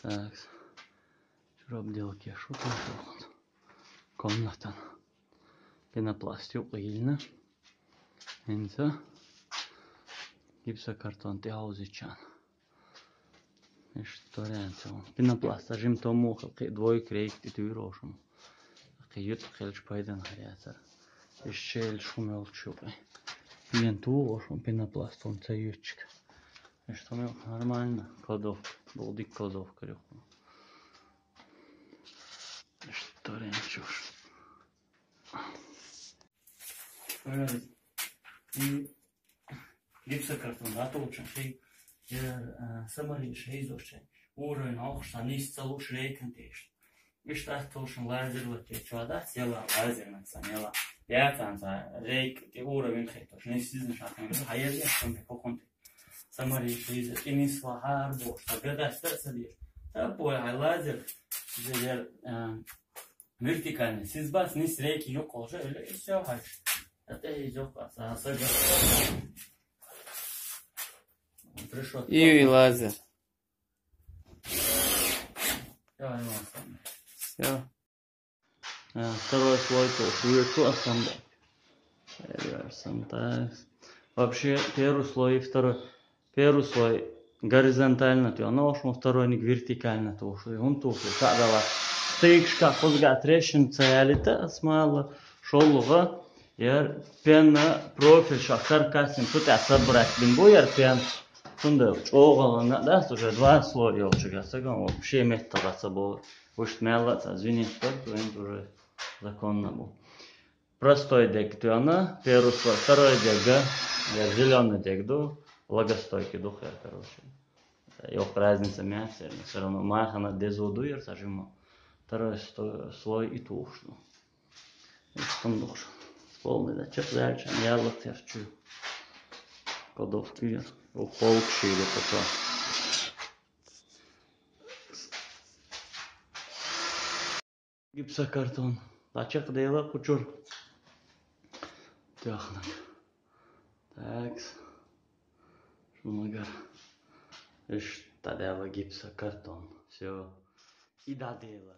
Так. Обделки, что тут? Комната. Пенопласт юqilna. Entä gipsakартон тяузичан. Что реально? Пенопласт, ажим тому двойк рейк титуировшим. Кьют хелч пайдан харятар. Ищель шумелчупай. Пентуошим пенопласт он цаютчик. Что мы нормально кладовка, болдик кладовка легко. Что ренчуш? И гипсокартон, да, точно. Я самарин шейзошен. Уровень auch nicht so schlecken ist. Ich dachte schon Laser wird jetzt schon das ja Laser mit Sanela. Ja, dann Reik die Uровень это ж не сильно шатно. А я schon поконте. Самарин шейз инисла харбо, что когда стацелишь. Да, бой, Laser der вертикальный. Сизбас низ рейки yok olsa öyle все haş. Это yok asası. И лазер. Все. Второй слой тоже вверху основной. Вообще первый слой и второй. Первый слой горизонтально, то оно второй не вертикально, то что он тоже так дала. Стейкшка позга трещин целита смала шоллуга. Яр пена профиль шахтар касим тут асабрак бинбу яр пен. Тунда чоғалана да уже два слоя олчигасага вообще металласа был. Уж меллаца звенит так, то это уже законно был. Простой дег туана, первый слой, второй дег, зеленый дег до, влагостойкий дух, короче. Yok разница мяса, все равно махана дезодуер, сажимо. Второй слой и тушну. И что нужно? Полный, да, чек дальше, я лотерчу. Кодовки, полкши или такое. Гипсокартон. Лачек дела кучур. Тяхнак. Так. Шумагар. Ишь, тогда гипсокартон. Все. И дадела.